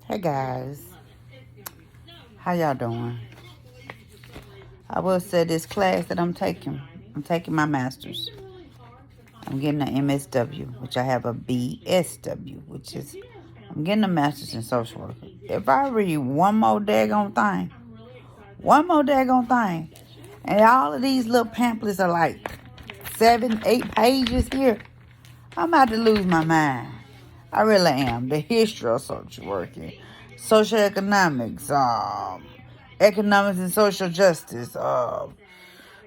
Hey guys, how y'all doing? I will say this class that I'm taking my master's. I'm getting an MSW, which I have a BSW, which is, I'm getting a master's in social work. If I read one more daggone thing, and all of these little pamphlets are like 7, 8 pages here, I'm about to lose my mind. I really am. The history of social working, social economics, economics and social justice,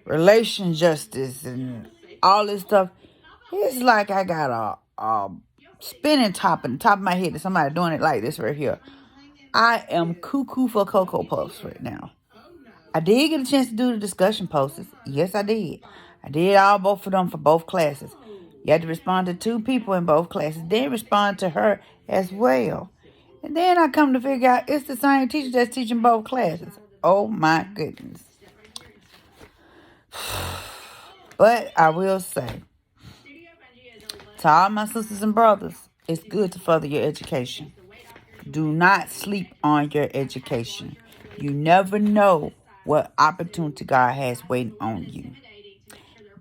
relation justice, and all this stuff. It's like I got a spinning top in the top of my head. And somebody doing it like this right here. I am cuckoo for Cocoa Puffs right now. I did get a chance to do the discussion posters. Yes, I did. I did both of them for both classes. You had to respond to 2 people in both classes. Then respond to her as well. And then I come to figure out it's the same teacher that's teaching both classes. Oh my goodness. But I will say, to all my sisters and brothers, it's good to further your education. Do not sleep on your education. You never know what opportunity God has waiting on you.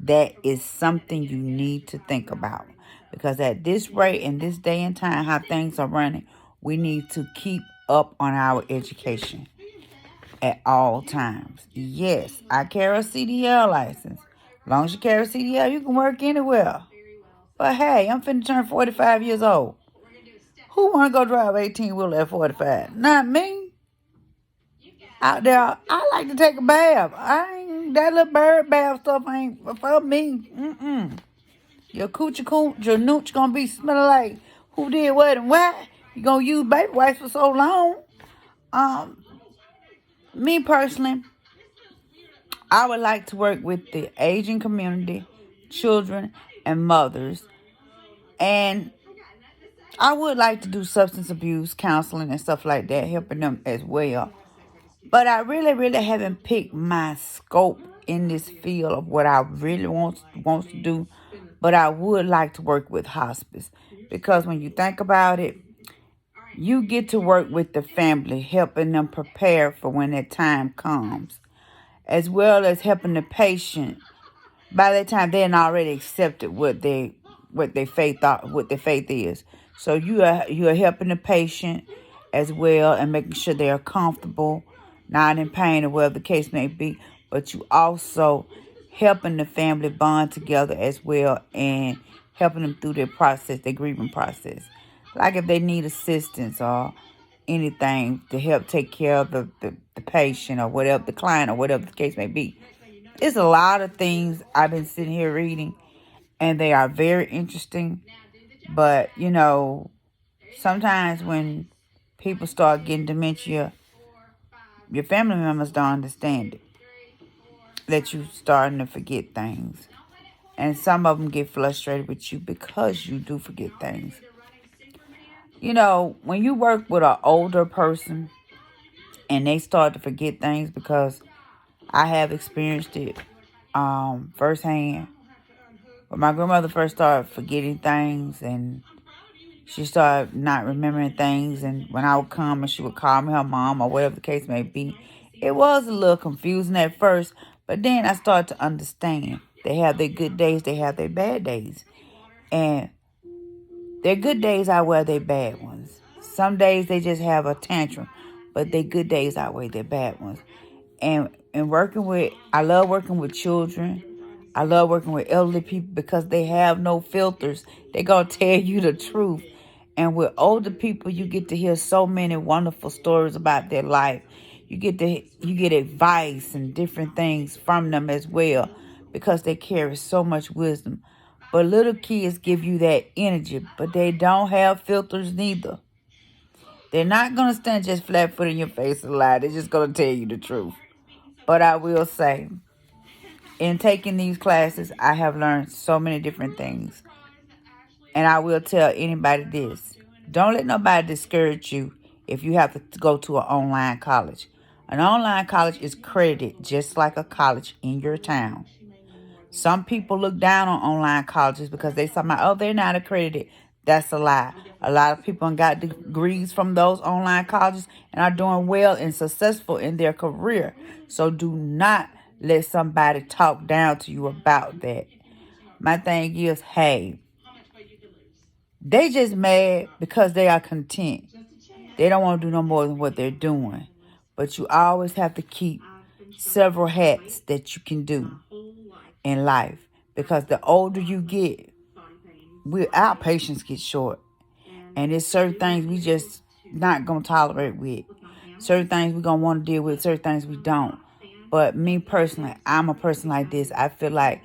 That is something you need to think about. Because at this rate, in this day and time, how things are running, we need to keep up on our education at all times. Yes, I carry a CDL license. As long as you carry a CDL, you can work anywhere. But hey, I'm finna turn 45 years old. Who want to go drive 18-wheeler at 45? Not me. Out there, I like to take a bath. That little bird bath stuff ain't for me. Your your nooch gonna be smelling like who did what and why. You gonna use baby wipes for so long. Me personally, I would like to work with the aging community, children, and mothers. And I would like to do substance abuse counseling and stuff like that, helping them as well. But I really, really haven't picked my scope in this field of what I really want to do. But I would like to work with hospice. Because when you think about it, you get to work with the family, helping them prepare for when that time comes, as well as helping the patient. By that time, they're already accepted what their faith is. So you are helping the patient as well and making sure they are comfortable, not in pain or whatever the case may be. But you also helping the family bond together as well and helping them through their grieving process. Like if they need assistance or anything to help take care of the patient or whatever, the client or whatever the case may be. It's a lot of things I've been sitting here reading, and they are very interesting. But, sometimes when people start getting dementia, your family members don't understand it, that you're starting to forget things. And some of them get frustrated with you because you do forget things. When you work with an older person and they start to forget things, because I have experienced it firsthand. When my grandmother first started forgetting things and she started not remembering things, and when I would come and she would call me her mom or whatever the case may be, it was a little confusing at first, but then I started to understand. They have their good days, they have their bad days. And their good days outweigh their bad ones. Some days they just have a tantrum, but their good days outweigh their bad ones. And I love working with children. I love working with elderly people because they have no filters. They're going to tell you the truth. And with older people, you get to hear so many wonderful stories about their life. You get advice and different things from them as well because they carry so much wisdom. But little kids give you that energy, but they don't have filters neither. They're not going to stand just flat-footed in your face and lie. They're just going to tell you the truth. But I will say, in taking these classes, I have learned so many different things. And I will tell anybody this. Don't let nobody discourage you if you have to go to an online college. An online college is credited just like a college in your town. Some people look down on online colleges because they say, they're not accredited. That's a lie. A lot of people got degrees from those online colleges and are doing well and successful in their career. So do not let somebody talk down to you about that. My thing is, hey, they just mad because they are content. They don't want to do no more than what they're doing. But you always have to keep several hats that you can do in life. Because the older you get, our patience gets short. And there's certain things we just not going to tolerate with. Certain things we're going to want to deal with. Certain things we don't. But me personally, I'm a person like this. I feel like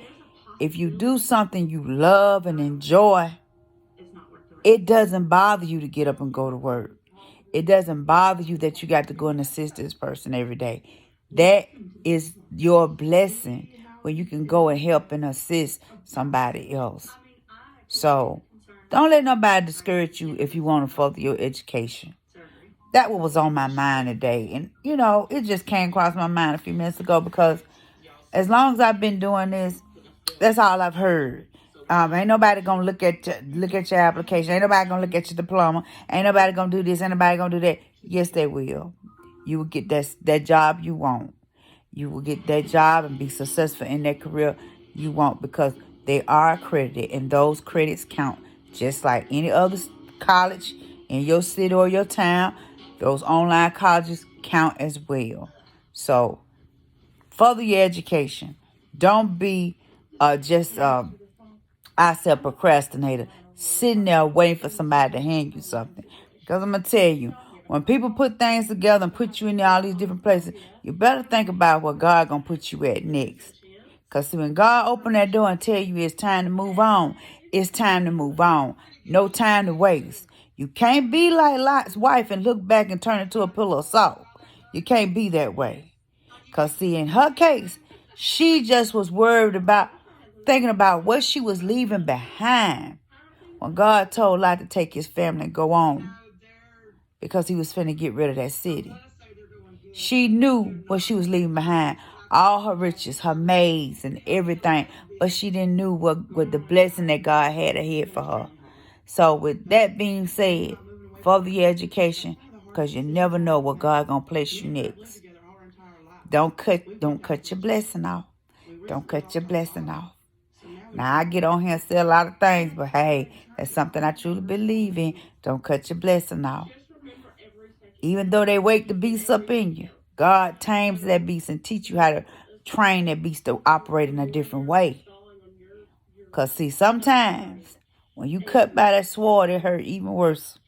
if you do something you love and enjoy, it doesn't bother you to get up and go to work. It doesn't bother you that you got to go and assist this person every day. That is your blessing when you can go and help and assist somebody else. So don't let nobody discourage you if you want to further your education. That was on my mind today. And, it just came across my mind a few minutes ago because as long as I've been doing this, that's all I've heard. Ain't nobody gonna look at your application. Ain't nobody gonna look at your diploma. Ain't nobody gonna do this. Ain't nobody gonna do that. Yes, they will. You will get that job you want. You will get that job and be successful in that career you want because they are accredited and those credits count just like any other college in your city or your town. Those online colleges count as well. So further your education. Don't be just I said procrastinator, sitting there waiting for somebody to hand you something. Because I'm going to tell you, when people put things together and put you in all these different places, you better think about what God going to put you at next. Because when God open that door and tell you it's time to move on, it's time to move on. No time to waste. You can't be like Lot's wife and look back and turn into a pillow of salt. You can't be that way. Because see, in her case, she just was worried about thinking about what she was leaving behind when God told Lot to take his family and go on because he was finna get rid of that city. She knew what she was leaving behind, all her riches, her maids and everything, but she didn't know what the blessing that God had ahead for her. So with that being said, further your education because you never know what God gonna place you next. Don't cut your blessing off. Don't cut your blessing off. Now, I get on here and say a lot of things, but hey, that's something I truly believe in. Don't cut your blessing off. Even though they wake the beast up in you, God tames that beast and teach you how to train that beast to operate in a different way. Because, see, sometimes when you cut by that sword, it hurt even worse.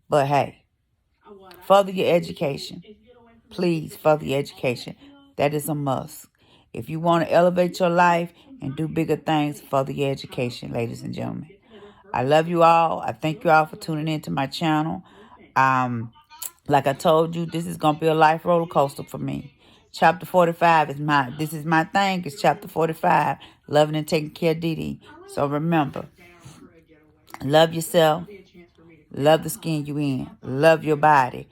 But hey, further your education. Please further your education. That is a must. If you want to elevate your life and do bigger things, further your education, ladies and gentlemen. I love you all. I thank you all for tuning into my channel. Like I told you, this is going to be a life roller coaster for me. Chapter 45 is my thing. It's chapter 45, loving and taking care of Dee. So remember, love yourself. Love the skin you in. Love your body.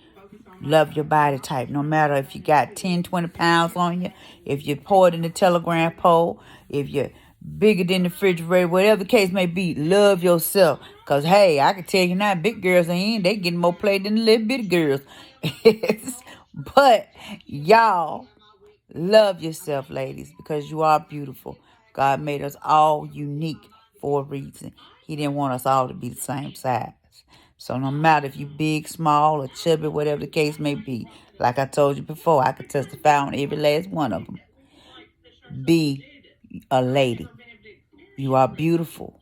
Love your body type. No matter if you got 10, 20 pounds on you, if you're poured in the telegram pole, if you're bigger than the refrigerator, whatever the case may be, love yourself. Because, hey, I can tell you now, big girls they getting more play than the little bitty girls. But, y'all, love yourself, ladies, because you are beautiful. God made us all unique for a reason. He didn't want us all to be the same size. So no matter if you big, small, or chubby, whatever the case may be, like I told you before, I could testify on every last one of them. Be a lady. You are beautiful.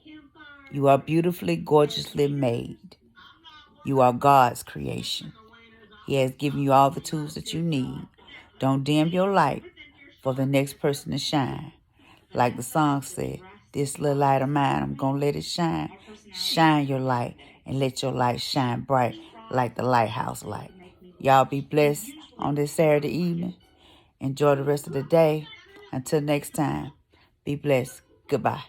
You are beautifully, gorgeously made. You are God's creation. He has given you all the tools that you need. Don't dim your light for the next person to shine. Like the song said, this little light of mine, I'm going to let it shine. Shine your light and let your light shine bright like the lighthouse light. Y'all be blessed on this Saturday evening. Enjoy the rest of the day. Until next time, be blessed. Goodbye.